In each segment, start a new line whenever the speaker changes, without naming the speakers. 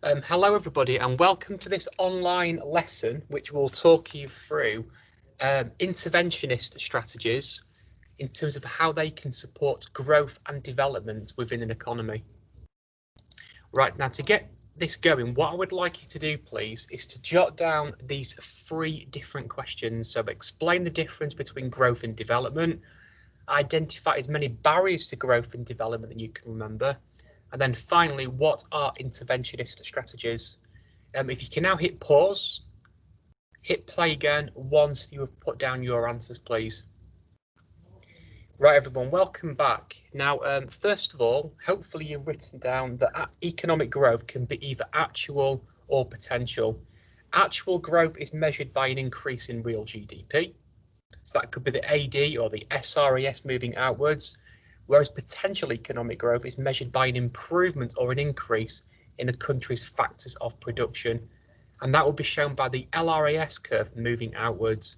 Hello everybody and welcome to this online lesson which will talk you through interventionist strategies in terms of how they can support growth and development within an economy. Right, now to get this going, what I would like you to do please is to jot down these 3 different questions. So explain the difference between growth and development, identify as many barriers to growth and development that you can remember, and then finally, what are interventionist strategies? If you can now hit pause, hit play again once you have put down your answers, please. Right, everyone, welcome back. Now, first of all, hopefully you've written down that economic growth can be either actual or potential. Actual growth is measured by an increase in real GDP. So that could be the AD or the SRES moving outwards, whereas potential economic growth is measured by an improvement or an increase in a country's factors of production, and that will be shown by the LRAS curve moving outwards.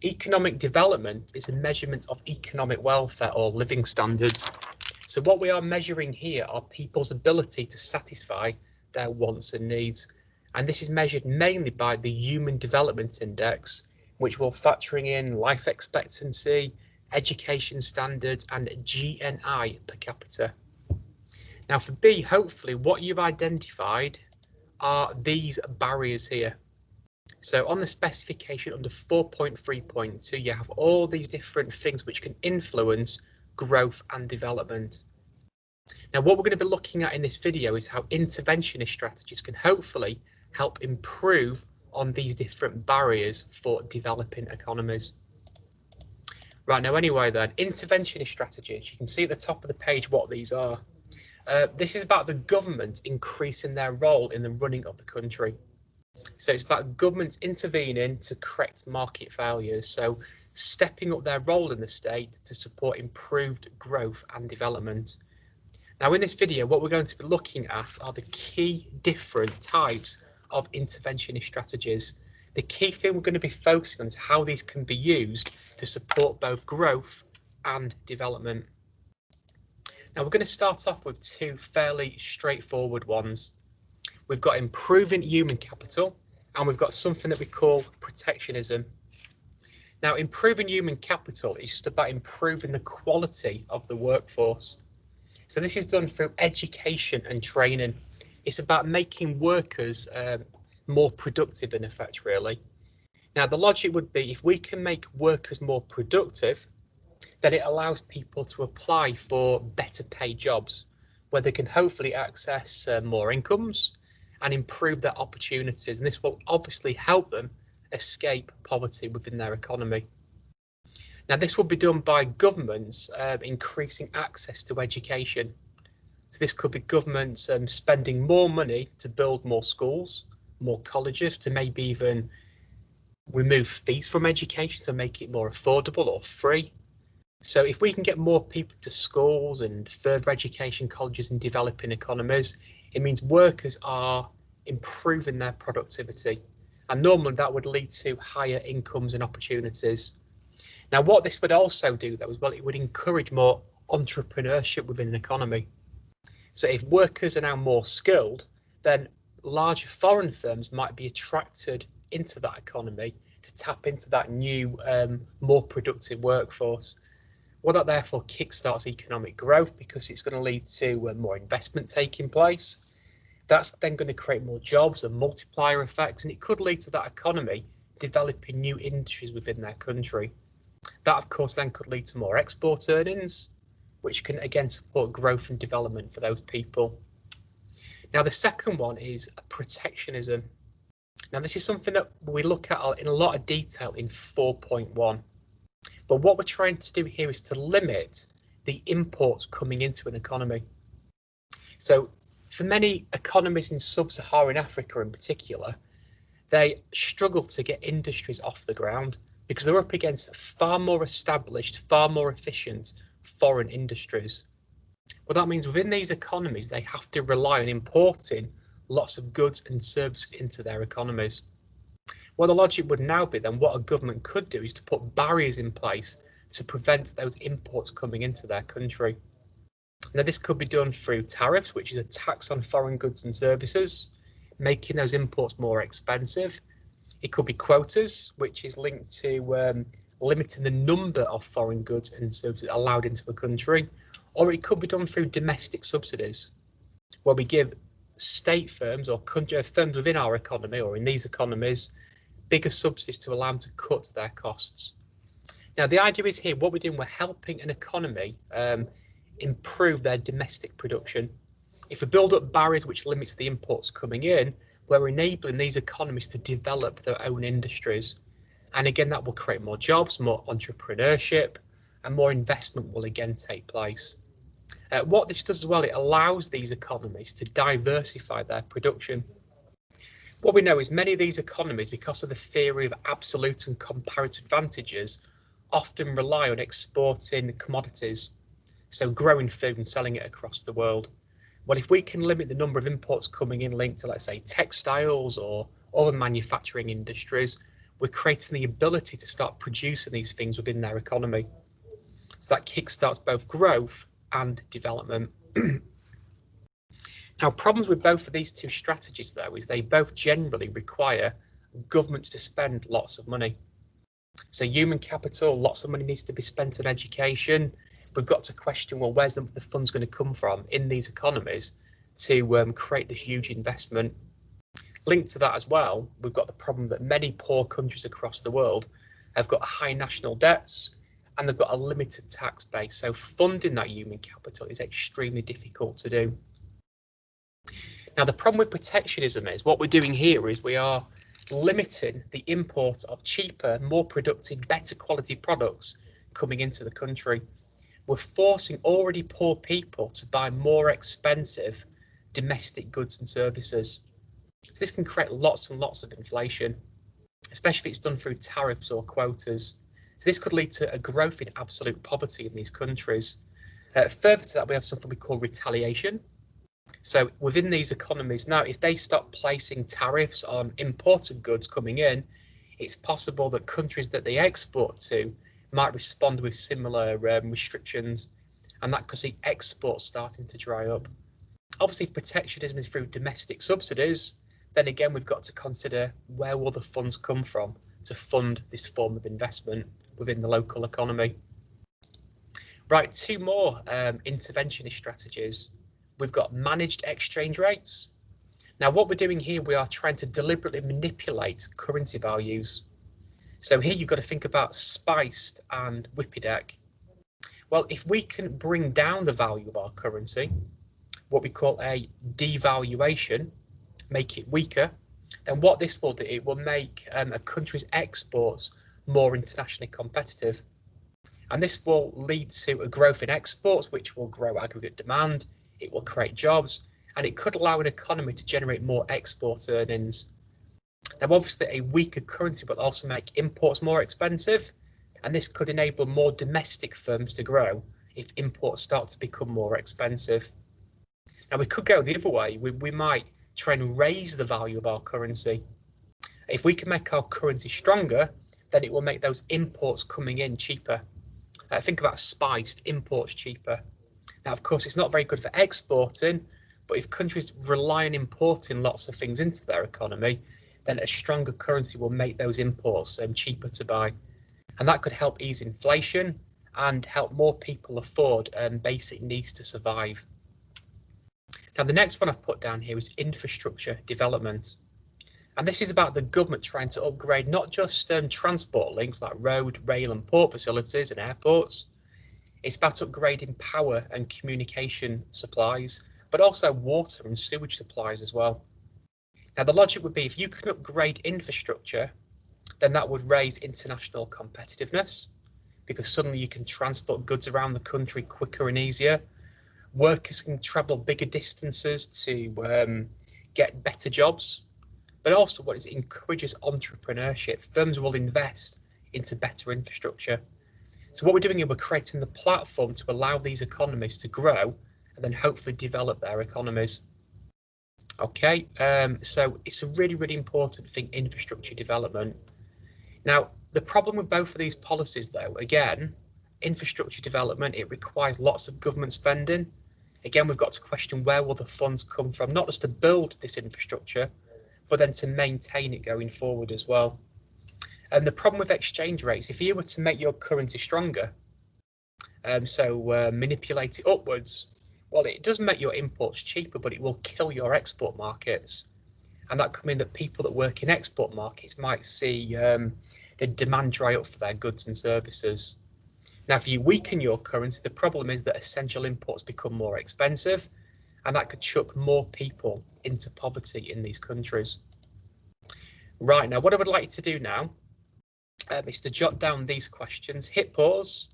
Economic development is a measurement of economic welfare or living standards. So what we are measuring here are people's ability to satisfy their wants and needs, and this is measured mainly by the Human Development Index, which will factoring in life expectancy, education standards and GNI per capita. Now for B, hopefully what you've identified are these barriers here. So on the specification under 4.3.2, you have all these different things which can influence growth and development. Now what we're going to be looking at in this video is how interventionist strategies can hopefully help improve on these different barriers for developing economies. Right, now anyway then, interventionist strategies, you can see at the top of the page what these are. This is about the government increasing their role in the running of the country. So it's about government intervening to correct market failures, so stepping up their role in the state to support improved growth and development. Now in this video, what we're going to be looking at are the key different types of interventionist strategies. The key thing we're going to be focusing on is how these can be used to support both growth and development. Now we're going to start off with 2 fairly straightforward ones. We've got improving human capital and we've got something that we call protectionism. Now improving human capital is just about improving the quality of the workforce. So this is done through education and training. It's about making workers more productive in effect, really. Now the logic would be if we can make workers more productive, then it allows people to apply for better paid jobs where they can hopefully access more incomes and improve their opportunities, and this will obviously help them escape poverty within their economy. Now this will be done by governments increasing access to education. So this could be governments spending more money to build more schools, more colleges, to maybe even remove fees from education to make it more affordable or free. So if we can get more people to schools and further education colleges in developing economies, it means workers are improving their productivity, and normally that would lead to higher incomes and opportunities. Now what this would also do though as well, it would encourage more entrepreneurship within an economy. So if workers are now more skilled, then larger foreign firms might be attracted into that economy to tap into that new, more productive workforce. Well, that therefore kickstarts economic growth because it's going to lead to more investment taking place. That's then going to create more jobs and multiplier effects, and it could lead to that economy developing new industries within their country. That, of course, then could lead to more export earnings, which can again support growth and development for those people. Now, the second one is protectionism. Now, this is something that we look at in a lot of detail in 4.1. But what we're trying to do here is to limit the imports coming into an economy. So for many economies in sub-Saharan Africa in particular, they struggle to get industries off the ground because they're up against far more established, far more efficient foreign industries. Well, that means within these economies, they have to rely on importing lots of goods and services into their economies. Well, the logic would now be then what a government could do is to put barriers in place to prevent those imports coming into their country. Now, this could be done through tariffs, which is a tax on foreign goods and services.
making those imports more expensive. It could be quotas, which is linked to limiting the number of foreign goods and services allowed into a country, or it could be done through domestic subsidies, where we give state firms or firms within our economy or in these economies bigger subsidies to allow them to cut their costs. Now, the idea is here, what we're doing, we're helping an economy improve their domestic production. If we build up barriers which limits the imports coming in, we're enabling these economies to develop their own industries. And again, that will create more jobs, more entrepreneurship, and more investment will again take place. What this does as well, it allows these economies to diversify their production. What we know is many of these economies, because of the theory of absolute and comparative advantages, often rely on exporting commodities, so growing food and selling it across the world. Well, if we can limit the number of imports coming in linked to, let's say, textiles or other manufacturing industries, we're creating the ability to start producing these things within their economy. So that kickstarts both growth and development. Now, problems with both of these two strategies, though, is they both generally require governments to spend lots of money. So human capital, lots of money needs to be spent on education. We've got to question, well, where's the funds going to come from in these economies to create this huge investment? Linked to that as well, we've got the problem that many poor countries across the world have got high national debts and they've got a limited tax base. So funding that human capital is extremely difficult to do. Now, the problem with protectionism is what we're doing here is we are limiting the import of cheaper, more productive, better quality products coming into the country. We're forcing already poor people to buy more expensive domestic goods and services. So this can create lots and lots of inflation, especially if it's done through tariffs or quotas. So this could lead to a growth in absolute poverty in these countries. Further to that, we have something we call retaliation. So within these economies now, if they stop placing tariffs on imported goods coming in, it's possible that countries that they export to might respond with similar restrictions, and that could see exports starting to dry up. Obviously, if protectionism is through domestic subsidies, then again, we've got to consider where will the funds come from to fund this form of investment within the local economy. Right, two more interventionist strategies. We've got managed exchange rates. Now, what we're doing here, we are trying to deliberately manipulate currency values. So here you've got to think about spiced and Whippy-Deck. Well, if we can bring down the value of our currency, what we call a devaluation, make it weaker, then what this will do, it will make a country's exports more internationally competitive. And this will lead to a growth in exports, which will grow aggregate demand. It will create jobs, and it could allow an economy to generate more export earnings. Now, obviously, a weaker currency will also make imports more expensive, and this could enable more domestic firms to grow if imports start to become more expensive. Now, we could go the other way. We might try and raise the value of our currency. If we can make our currency stronger, then it will make those imports coming in cheaper. Think about spiced imports cheaper. Now, of course, it's not very good for exporting, but if countries rely on importing lots of things into their economy, then a stronger currency will make those imports cheaper to buy. And that could help ease inflation and help more people afford basic needs to survive. Now, the next one I've put down here is infrastructure development. And this is about the government trying to upgrade not just transport links like road, rail and port facilities and airports. It's about upgrading power and communication supplies, but also water and sewage supplies as well. Now, the logic would be if you can upgrade infrastructure, then that would raise international competitiveness because suddenly you can transport goods around the country quicker and easier. Workers can travel bigger distances to get better jobs, but also what it encourages entrepreneurship. Firms will invest into better infrastructure. So what we're doing is we're creating the platform to allow these economies to grow and then hopefully develop their economies. Okay, so it's a really, really important thing, infrastructure development. Now, the problem with both of these policies, though, again, infrastructure development, it requires lots of government spending. Again, we've got to question where will the funds come from, not just to build this infrastructure, but then to maintain it going forward as well. And the problem with exchange rates, if you were to make your currency stronger, manipulate it upwards, well, it does make your imports cheaper, but it will kill your export markets. And that could mean that people that work in export markets might see the demand dry up for their goods and services. Now, if you weaken your currency, the problem is that essential imports become more expensive, and that could chuck more people into poverty in these countries. Right, now what I would like you to do now is to jot down these questions, hit pause,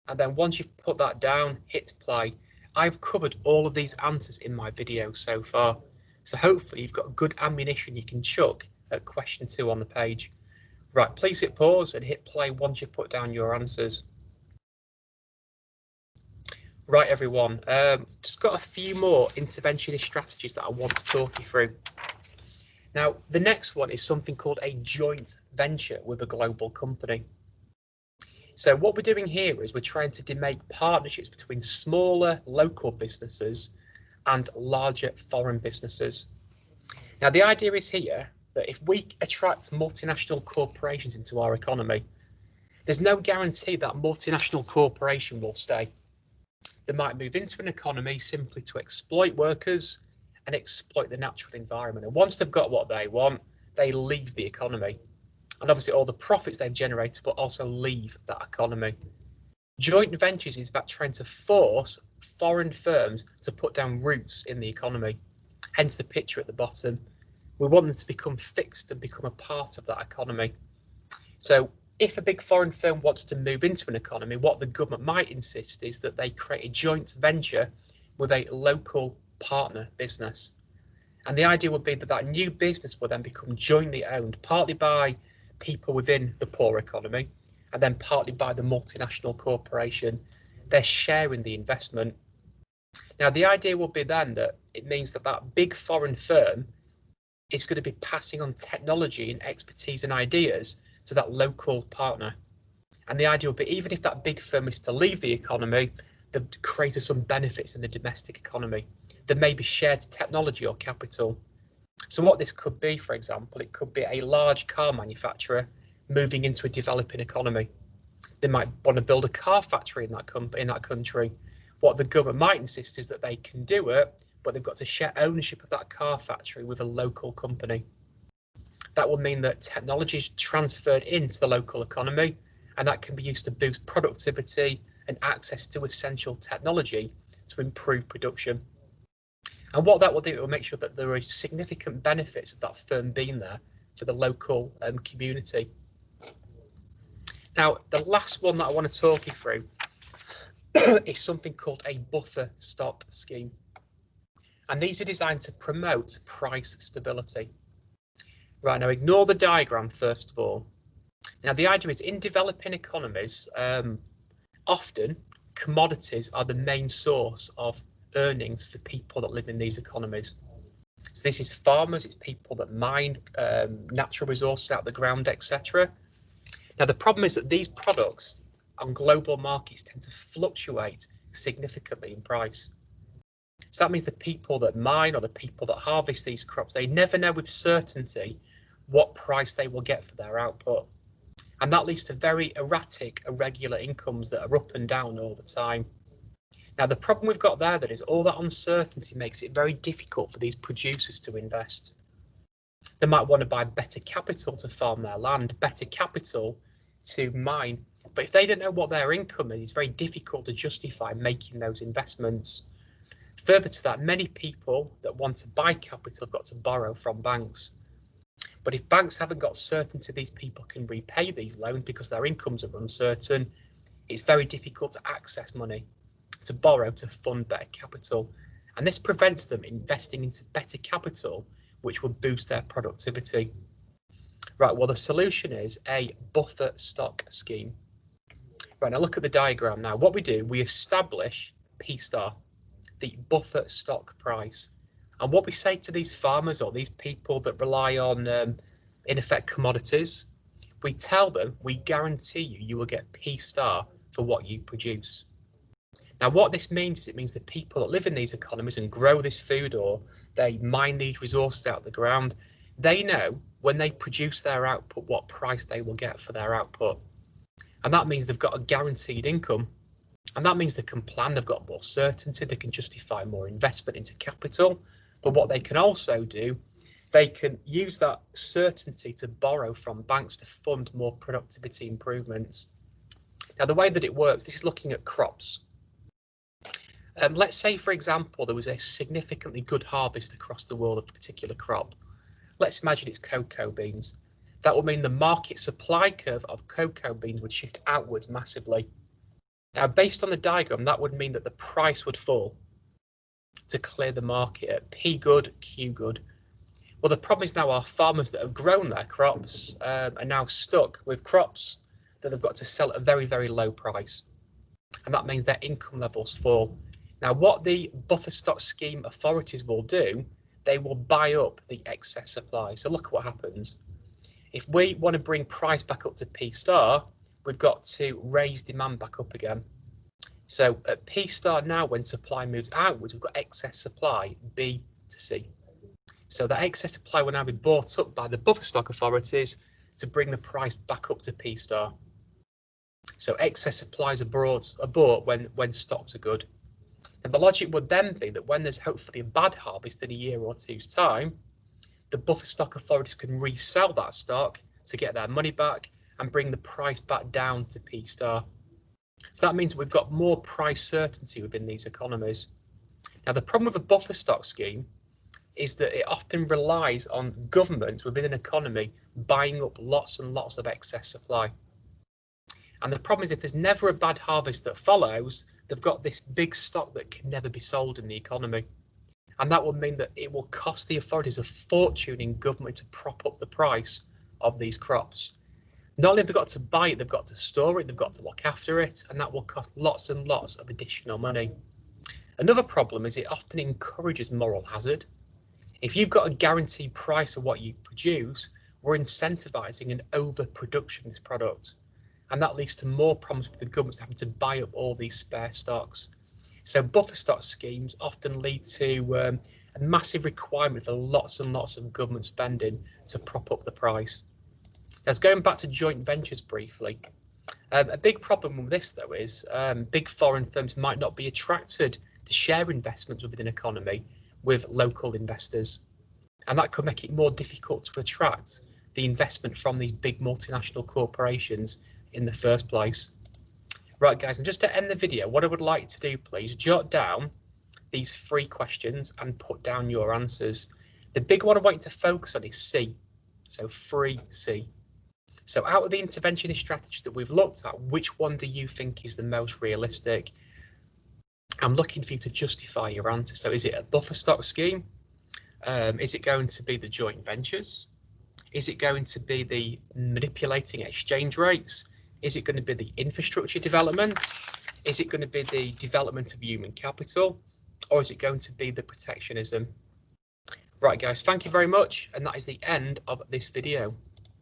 and then once you've put that down, hit play. I've covered all of these answers in my video so far, so hopefully you've got good ammunition you can chuck at question 2 on the page. Right, please hit pause and hit play once you've put down your answers. Right, everyone, just got a few more interventionist strategies that I want to talk you through. Now, the next one is something called a joint venture with a global company. So what we're doing here is we're trying to make partnerships between smaller local businesses and larger foreign businesses. Now, the idea is here that if we attract multinational corporations into our economy, there's no guarantee that multinational corporation will stay. They might move into an economy simply to exploit workers and exploit the natural environment. And once they've got what they want, they leave the economy. And obviously all the profits they've generated will also leave that economy. Joint ventures is about trying to force foreign firms to put down roots in the economy. Hence the picture at the bottom. We want them to become fixed and become a part of that economy. So if a big foreign firm wants to move into an economy, what the government might insist is that they create a joint venture with a local partner business. And the idea would be that that new business will then become jointly owned, partly by people within the poor economy, and then partly by the multinational corporation. They're sharing the investment. Now, the idea will be then that it means that that big foreign firm is going to be passing on technology and expertise and ideas to that local partner. And the idea will be, even if that big firm is to leave the economy, they've created some benefits in the domestic economy. There may be shared technology or capital. So what this could be, for example, it could be a large car manufacturer moving into a developing economy. They might want to build a car factory in that country. What the government might insist is that they can do it, but they've got to share ownership of that car factory with a local company. That will mean that technology is transferred into the local economy, and that can be used to boost productivity and access to essential technology to improve production. And what that will do, it will make sure that there are significant benefits of that firm being there for the local community. Now, the last one that I want to talk you through is something called a buffer stock scheme. And these are designed to promote price stability. Right, now ignore the diagram first of all. Now, the idea is in developing economies, often commodities are the main source of earnings for people that live in these economies. So this is farmers, it's people that mine natural resources out of the ground, etc. Now, the problem is that these products on global markets tend to fluctuate significantly in price. So that means the people that mine or the people that harvest these crops, they never know with certainty what price they will get for their output. And that leads to very erratic, irregular incomes that are up and down all the time. Now, the problem we've got there that is all that uncertainty makes it very difficult for these producers to invest. They might want to buy better capital to farm their land, better capital to mine. But if they don't know what their income is, it's very difficult to justify making those investments. Further to that, many people that want to buy capital have got to borrow from banks. But if banks haven't got certainty these people can repay these loans because their incomes are uncertain, it's very difficult to access money, to borrow to fund better capital. And this prevents them investing into better capital, which will boost their productivity. Right, well, the solution is a buffer stock scheme. Right, now look at the diagram now. What we do, we establish P star, the buffer stock price. And what we say to these farmers or these people that rely on, in effect, commodities, we tell them, we guarantee you will get P star for what you produce. Now, what this means is it means the people that live in these economies and grow this food or they mine these resources out of the ground, They know when they produce their output what price they will get for their output. And that means they've got a guaranteed income. And that means they can plan, they've got more certainty, they can justify more investment into capital. But what they can also do, they can use that certainty to borrow from banks to fund more productivity improvements. Now, the way that it works, this is looking at crops. Let's say, for example, there was a significantly good harvest across the world of a particular crop. Let's imagine it's cocoa beans. That would mean the market supply curve of cocoa beans would shift outwards massively. Now, based on the diagram, that would mean that the price would fall to clear the market at P good, Q good. Well, the problem is now our farmers that have grown their crops are now stuck with crops that they've got to sell at a very, very low price. And that means their income levels fall. Now, what the buffer stock scheme authorities will do, they will buy up the excess supply. So look at what happens. If we want to bring price back up to P star, we've got to raise demand back up again. So at P star now, when supply moves outwards, we've got excess supply, B to C. So that excess supply will now be bought up by the buffer stock authorities to bring the price back up to P star. So excess supplies are bought when stocks are good. And the logic would then be that when there's hopefully a bad harvest in a year or two's time, the buffer stock authorities can resell that stock to get their money back and bring the price back down to P star. So that means we've got more price certainty within these economies. Now, the problem with a buffer stock scheme is that it often relies on governments within an economy buying up lots and lots of excess supply. And the problem is if there's never a bad harvest that follows, they've got this big stock that can never be sold in the economy. And that will mean that it will cost the authorities a fortune in government to prop up the price of these crops. Not only have they got to buy it, they've got to store it, they've got to look after it, and that will cost lots and lots of additional money. Another problem is it often encourages moral hazard. If you've got a guaranteed price for what you produce, we're incentivizing an overproduction of this product. And that leads to more problems for the governments having to buy up all these spare stocks. So buffer stock schemes often lead to a massive requirement for lots and lots of government spending to prop up the price. Now, going back to joint ventures briefly, a big problem with this, though, is big foreign firms might not be attracted to share investments within an economy with local investors. And that could make it more difficult to attract the investment from these big multinational corporations in the first place. Right, guys, and just to end the video, what I would like to do, please, jot down these 3 questions and put down your answers. The big one I want you to focus on is C, so 3C. So out of the interventionist strategies that we've looked at, which one do you think is the most realistic? I'm looking for you to justify your answer. So is it a buffer stock scheme? Is it going to be the joint ventures? Is it going to be the manipulating exchange rates? Is it going to be the infrastructure development? Is it going to be the development of human capital? Or is it going to be the protectionism? Right, guys, thank you very much. And that is the end of this video.